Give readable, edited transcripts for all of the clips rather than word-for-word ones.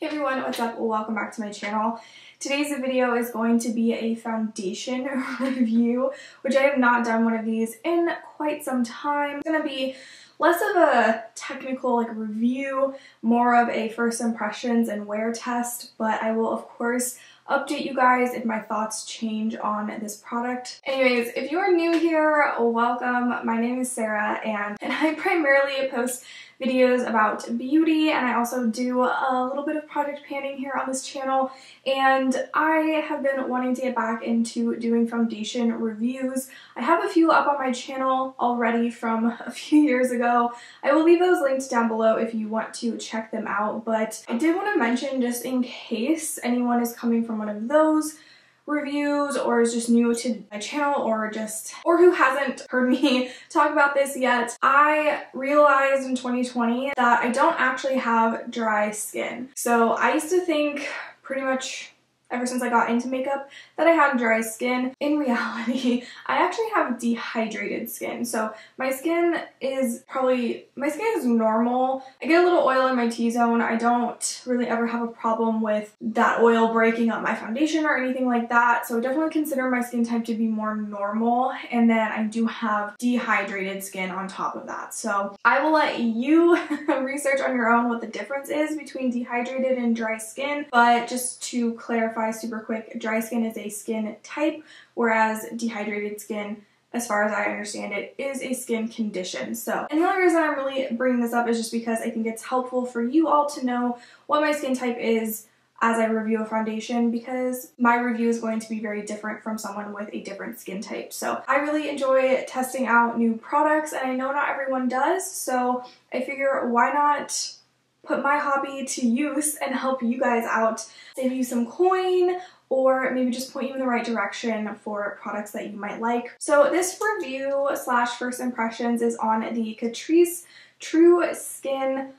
Hey everyone, what's up? Welcome back to my channel. Today's video is going to be a foundation review, which I have not done one of these in quite some time. It's going to be less of a technical review, more of a first impressions and wear test, but I will of course update you guys if my thoughts change on this product. Anyways, if you are new here, welcome. My name is Sarah and I primarily post videos about beauty, and I also do a little bit of project panning here on this channel, and I have been wanting to get back into doing foundation reviews. I have a few up on my channel already from a few years ago. I will leave those links down below if you want to check them out, but I did want to mention, just in case anyone is coming from one of those reviews or is just new to my channel or who hasn't heard me talk about this yet, I realized in 2020 that I don't actually have dry skin. So I used to think pretty much ever since I got into makeup that I had dry skin. In reality, I actually have dehydrated skin. So my skin is normal. I get a little oil in my T-zone. I don't really ever have a problem with that oil breaking up my foundation or anything like that. So I definitely consider my skin type to be more normal. And then I do have dehydrated skin on top of that. So I will let you research on your own what the difference is between dehydrated and dry skin. But just to clarify super quick, dry skin is a skin type, whereas dehydrated skin, as far as I understand it, is a skin condition. So, and the only reason I'm really bringing this up is just because I think it's helpful for you all to know what my skin type is as I review a foundation, because my review is going to be very different from someone with a different skin type. So I really enjoy testing out new products, and I know not everyone does, so I figure why not put my hobby to use and help you guys out, save you some coin, or maybe just point you in the right direction for products that you might like. So this review slash first impressions is on the Catrice True Skin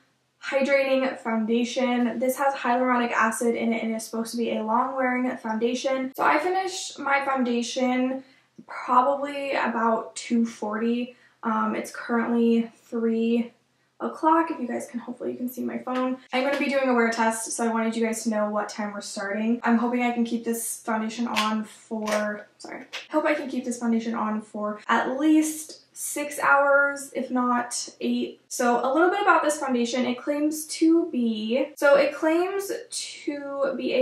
Hydrating Foundation. This has hyaluronic acid in it and is supposed to be a long-wearing foundation. So I finished my foundation probably about 2:40. It's currently 3 o'clock. If you guys can, hopefully you can see my phone. I'm going to be doing a wear test, so I wanted you guys to know what time we're starting. I'm hoping I can keep this foundation on for, at least 6 hours, if not 8. So a little bit about this foundation. It claims to be a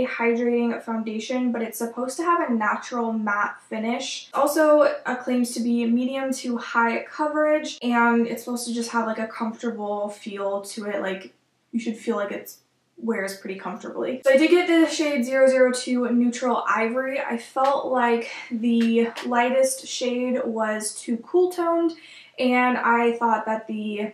hydrating foundation, but it's supposed to have a natural matte finish. Also claims to be medium to high coverage, and it's supposed to just have a comfortable feel to it. You should feel like it wears pretty comfortably. So I did get the shade 002 Neutral Ivory. I felt like the lightest shade was too cool toned, and I thought that the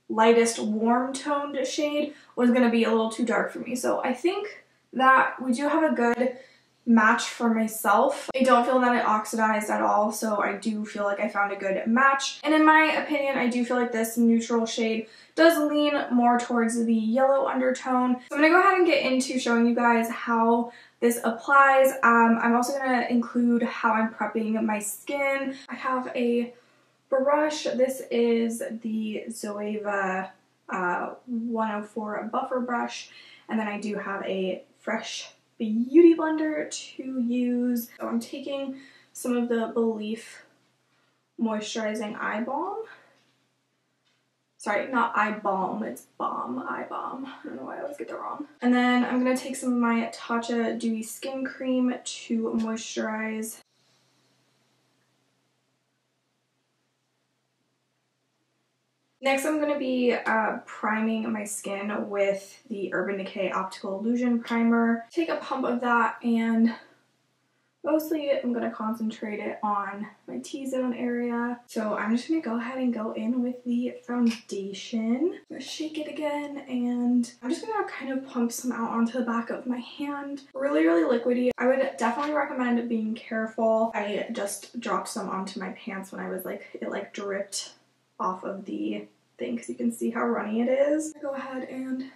lightest warm toned shade was going to be a little too dark for me. So I think that we do have a good match for myself. I don't feel that it oxidized at all, so I do feel like I found a good match. And in my opinion, I do feel like this neutral shade does lean more towards the yellow undertone. So I'm gonna go ahead and get into showing you guys how this applies. I'm also gonna include how I'm prepping my skin. I have a brush. This is the Zoeva 104 buffer brush, and then I do have a fresh beauty blender to use. So I'm taking some of the Belief moisturizing eye balm. Sorry, not eye balm, it's balm, eye balm. I don't know why I always get that wrong. And then I'm gonna take some of my Tatcha Dewy Skin Cream to moisturize. Next, I'm going to be priming my skin with the Urban Decay Optical Illusion Primer. Take a pump of that, and mostly I'm going to concentrate it on my T-zone area. So I'm just going to go ahead and go in with the foundation. I'm going to shake it again, and I'm just going to kind of pump some out onto the back of my hand. Really, really liquidy. I would definitely recommend being careful. I just dropped some onto my pants when I was it dripped off of the thing, because you can see how runny it is. Go ahead and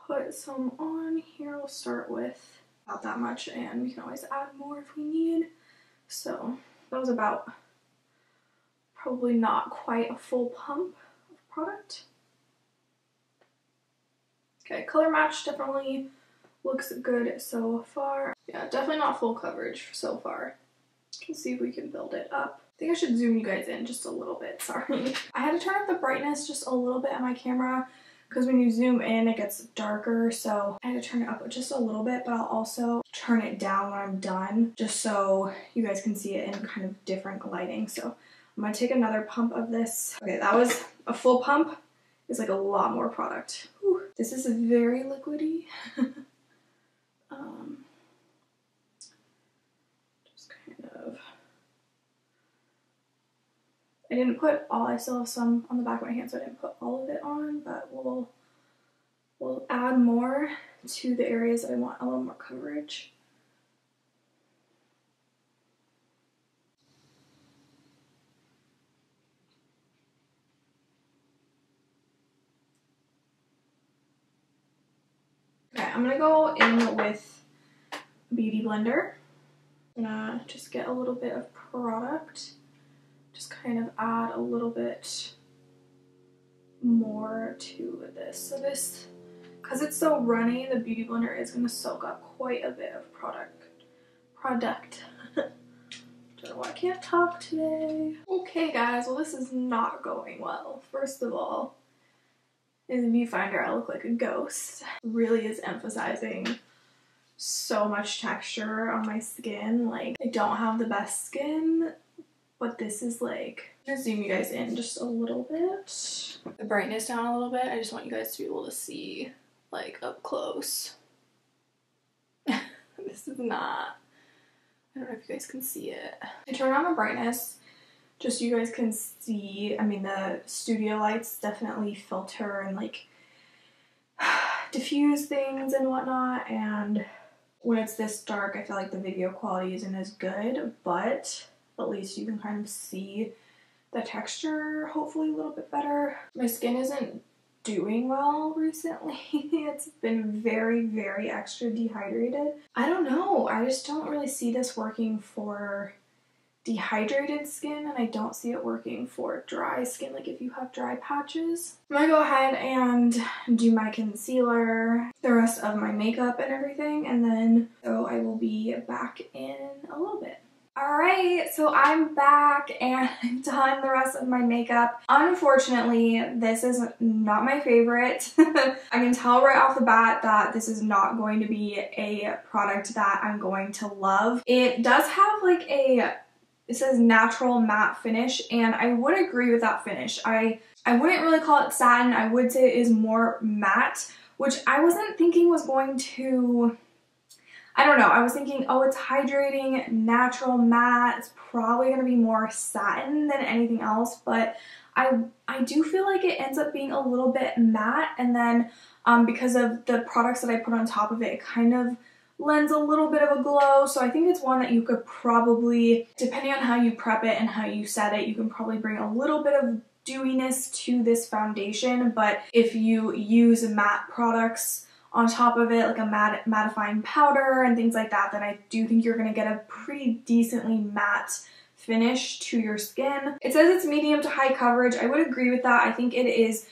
put some on here. We'll start with about that much, and we can always add more if we need. So that was about probably not quite a full pump of product. Okay, color match definitely looks good so far. Yeah, definitely not full coverage so far. Let's see if we can build it up. I think I should zoom you guys in just a little bit, sorry. I had to turn up the brightness just a little bit on my camera because when you zoom in it gets darker, so I had to turn it up just a little bit, but I'll also turn it down when I'm done just so you guys can see it in kind of different lighting. So I'm gonna take another pump of this. Okay, that was a full pump. It's like a lot more product. Whew. This is very liquidy. Just kind of. I didn't put all, I still have some on the back of my hand, so I didn't put all of it on, but we'll add more to the areas that I want a little more coverage. Okay, I'm gonna go in with a beauty blender. I'm gonna just get a little bit of product. Just kind of add a little bit more to this. So this, because it's so runny, the beauty blender is gonna soak up quite a bit of product. Don't know why I can't talk today. Okay guys, well this is not going well. First of all, in the viewfinder I look like a ghost. Really is emphasizing so much texture on my skin. Like, I don't have the best skin, but this is like, I'm gonna zoom you guys in just a little bit. The brightness down a little bit. I just want you guys to be able to see like up close. This is not, I don't know if you guys can see it. I turn on the brightness just so you guys can see. I mean, the studio lights definitely filter and like diffuse things and whatnot, and when it's this dark I feel like the video quality isn't as good, but at least you can kind of see the texture hopefully a little bit better. My skin isn't doing well recently. It's been very, very extra dehydrated. I don't know, I just don't really see this working for dehydrated skin, and I don't see it working for dry skin, like if you have dry patches. I'm gonna go ahead and do my concealer, the rest of my makeup and everything, and then so I will be back in a little bit. Alright, so I'm back and I've done the rest of my makeup. Unfortunately, this is not my favorite. I can tell right off the bat that this is not going to be a product that I'm going to love. It does have like it says natural matte finish, and I would agree with that finish. I wouldn't really call it satin. I would say it is more matte, which I wasn't thinking was going to, I don't know. I was thinking, oh, it's hydrating, natural matte. It's probably going to be more satin than anything else, but I do feel like it ends up being a little bit matte, and then because of the products that I put on top of it, it kind of lends a little bit of a glow. So I think it's one that you could probably, depending on how you prep it and how you set it, you can probably bring a little bit of dewiness to this foundation. But if you use matte products on top of it, like a mattifying powder and things like that, then I do think you're going to get a pretty decently matte finish to your skin. It says it's medium to high coverage. I would agree with that. I think it is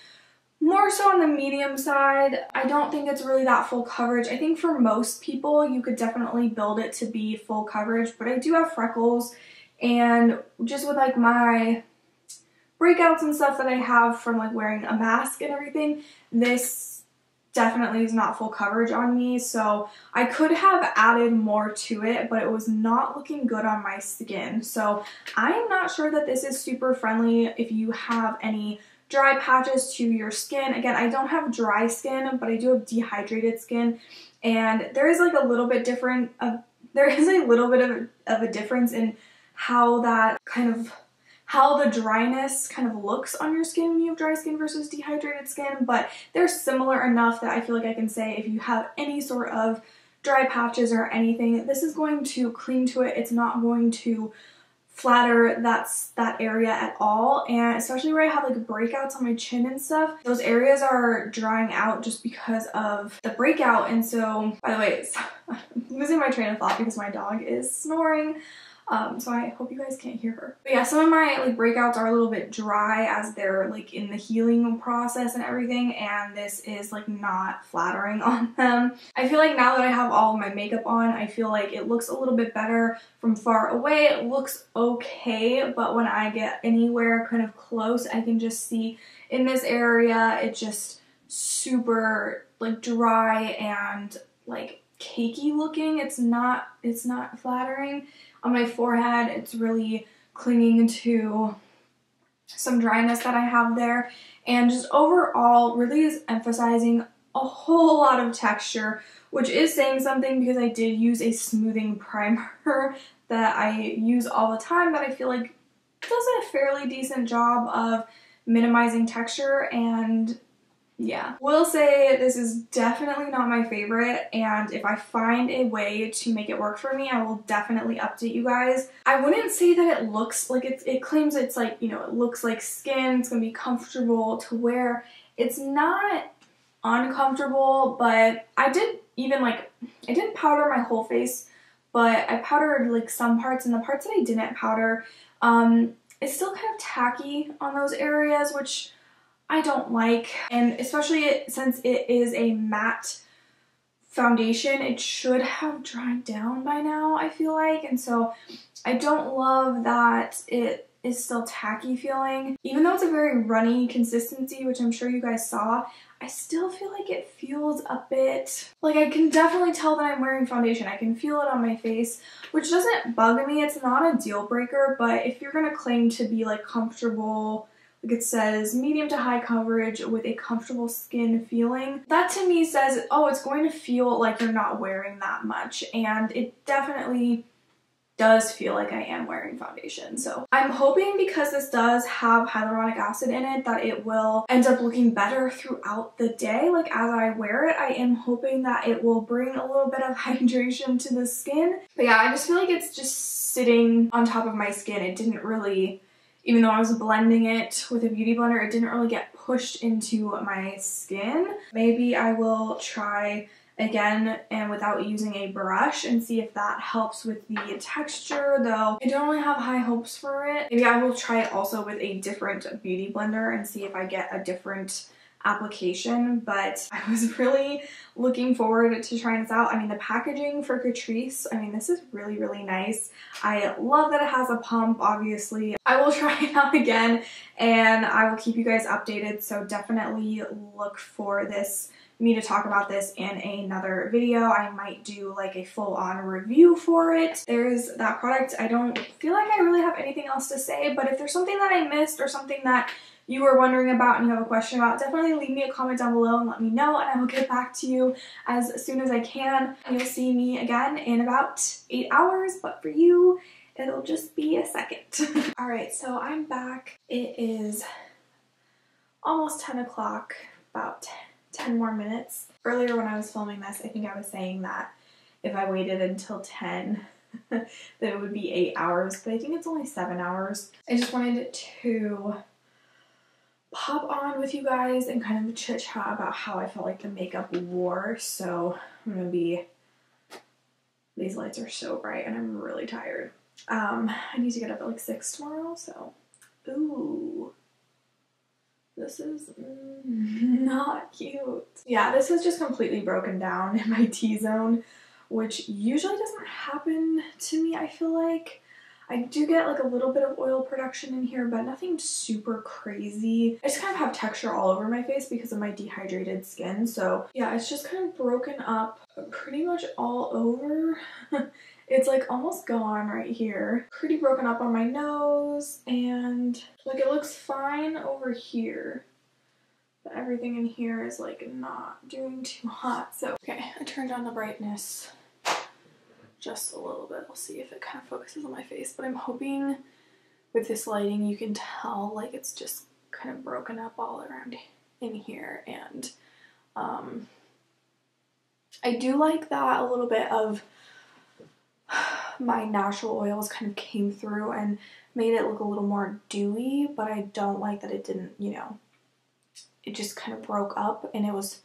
more so on the medium side. I don't think it's really that full coverage. I think for most people you could definitely build it to be full coverage, but I do have freckles, and just with like my breakouts and stuff that I have from like wearing a mask and everything, this definitely is not full coverage on me. So I could have added more to it, but it was not looking good on my skin. So I am not sure that this is super friendly if you have any dry patches to your skin. Again, I don't have dry skin, but I do have dehydrated skin, and there is like a little bit different there is a little bit of a difference in how that kind of, how the dryness kind of looks on your skin when you have dry skin versus dehydrated skin, but they're similar enough that I feel like I can say if you have any sort of dry patches or anything, this is going to cling to it. It's not going to flatter that area at all, and especially where I have like breakouts on my chin and stuff, those areas are drying out just because of the breakout. And so, by the way, I'm losing my train of thought because my dog is snoring. So I hope you guys can't hear her. But yeah, some of my like breakouts are a little bit dry as they're like in the healing process and everything, and this is like not flattering on them. I feel like now that I have all of my makeup on, I feel like it looks a little bit better from far away. It looks okay, but when I get anywhere kind of close, I can just see in this area it's just super like dry and like cakey looking. It's not flattering. On my forehead, it's really clinging to some dryness that I have there, and just overall really is emphasizing a whole lot of texture, which is saying something because I did use a smoothing primer that I use all the time that I feel like does a fairly decent job of minimizing texture. And yeah, will say this is definitely not my favorite, and if I find a way to make it work for me, I will definitely update you guys. I wouldn't say that it looks like it claims it's like, you know, it looks like skin, it's gonna be comfortable to wear. It's not uncomfortable, but I didn't powder my whole face, but I powdered like some parts, and the parts that I didn't powder, it's still kind of tacky on those areas, which I don't like, and especially since it is a matte foundation, it should have dried down by now, I feel like, and so I don't love that it is still tacky feeling. Even though it's a very runny consistency, which I'm sure you guys saw, I still feel like it feels a bit, like I can definitely tell that I'm wearing foundation. I can feel it on my face, which doesn't bug me. It's not a deal breaker, but if you're gonna claim to be like comfortable, like it says medium to high coverage with a comfortable skin feeling, that to me says, oh, it's going to feel like you're not wearing that much, and it definitely does feel like I am wearing foundation. So I'm hoping, because this does have hyaluronic acid in it, that it will end up looking better throughout the day. Like as I wear it, I am hoping that it will bring a little bit of hydration to the skin. But yeah, I just feel like it's just sitting on top of my skin. It didn't really, even though I was blending it with a beauty blender, it didn't really get pushed into my skin. Maybe I will try again and without using a brush and see if that helps with the texture, though I don't really have high hopes for it. Maybe I will try it also with a different beauty blender and see if I get a different application, but I was really looking forward to trying this out. I mean, the packaging for Catrice, I mean, this is really, really nice. I love that it has a pump, obviously. I will try it out again and I will keep you guys updated, so definitely look for me to talk about this in another video. I might do like a full-on review for it. There's that product. I don't feel like I really have anything else to say, but if there's something that I missed or something that you were wondering about and you have a question about, definitely leave me a comment down below and let me know, and I will get back to you as soon as I can. You'll see me again in about 8 hours, but for you, it'll just be a second. Alright, so I'm back. It is almost 10 o'clock, about 10 more minutes. Earlier when I was filming this, I think I was saying that if I waited until 10, that it would be 8 hours, but I think it's only 7 hours. I just wanted to pop on with you guys and kind of chit chat about how I felt like the makeup wore. So I'm gonna be, these lights are so bright and I'm really tired. I need to get up at like 6 tomorrow, so ooh, this is not cute. Yeah, this is just completely broken down in my T-zone, which usually doesn't happen to me, I feel like. I do get like a little bit of oil production in here, but nothing super crazy. I just kind of have texture all over my face because of my dehydrated skin. So yeah, it's just kind of broken up pretty much all over. It's like almost gone right here. Pretty broken up on my nose, and like it looks fine over here, but everything in here is like not doing too hot. So okay, I turned down the brightness just a little bit. We'll see if it kind of focuses on my face, but I'm hoping with this lighting you can tell like it's just kind of broken up all around in here. And I do like that a little bit of my natural oils kind of came through and made it look a little more dewy, but I don't like that it didn't, you know, it just kind of broke up and it was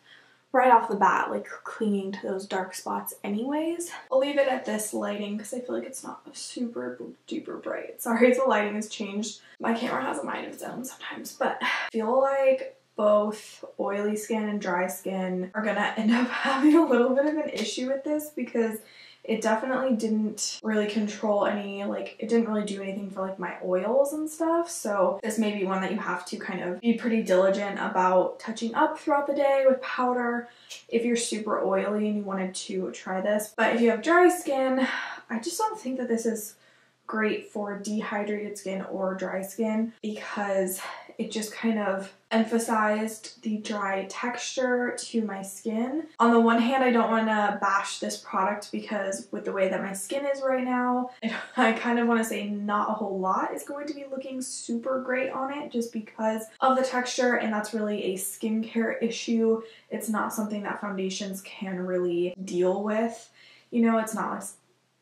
right off the bat like clinging to those dark spots anyways. I'll leave it at this lighting because I feel like it's not super duper bright. Sorry if the lighting has changed. My camera has a mind of its own sometimes, but I feel like both oily skin and dry skin are gonna end up having a little bit of an issue with this because it definitely didn't really control any, like, it didn't really do anything for like my oils and stuff. So this may be one that you have to kind of be pretty diligent about touching up throughout the day with powder if you're super oily and you wanted to try this. But if you have dry skin, I just don't think that this is great for dehydrated skin or dry skin because it just kind of emphasized the dry texture to my skin. On the one hand, I don't want to bash this product because with the way that my skin is right now, I kind of want to say not a whole lot is going to be looking super great on it just because of the texture, and that's really a skincare issue. It's not something that foundations can really deal with. You know, it's not like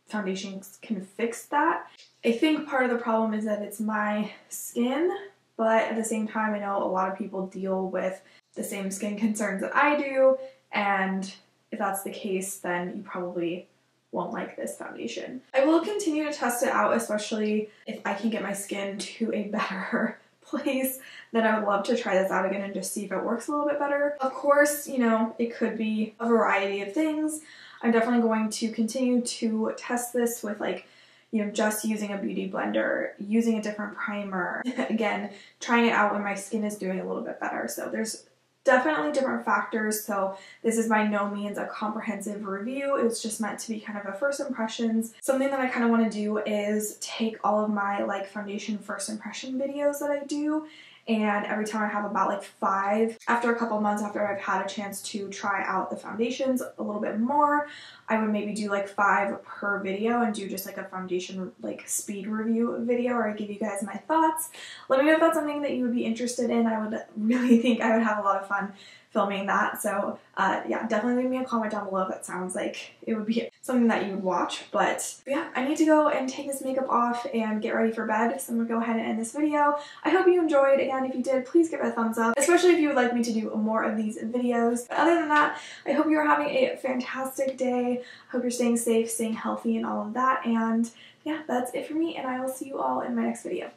foundations can fix that. I think part of the problem is that it's my skin, but at the same time, I know a lot of people deal with the same skin concerns that I do, and if that's the case, then you probably won't like this foundation. I will continue to test it out, especially if I can get my skin to a better place. Then I would love to try this out again and just see if it works a little bit better. Of course, you know, it could be a variety of things. I'm definitely going to continue to test this with, like, you know, just using a beauty blender, using a different primer. Again, trying it out when my skin is doing a little bit better. So there's definitely different factors. So this is by no means a comprehensive review. It's just meant to be kind of a first impressions. Something that I kind of want to do is take all of my like foundation first impression videos that I do, and every time I have about like 5, after a couple months after I've had a chance to try out the foundations a little bit more, I would maybe do like 5 per video and do just like a foundation like speed review video, or I give you guys my thoughts. Let me know if that's something that you would be interested in. I would really think I would have a lot of fun filming that. So yeah, definitely leave me a comment down below if that sounds like it would be something that you would watch. But yeah, I need to go and take this makeup off and get ready for bed, so I'm gonna go ahead and end this video. I hope you enjoyed. Again, if you did, please give it a thumbs up, especially if you would like me to do more of these videos. But other than that, I hope you're having a fantastic day. I hope you're staying safe, staying healthy, and all of that. And yeah, that's it for me, and I will see you all in my next video.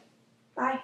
Bye.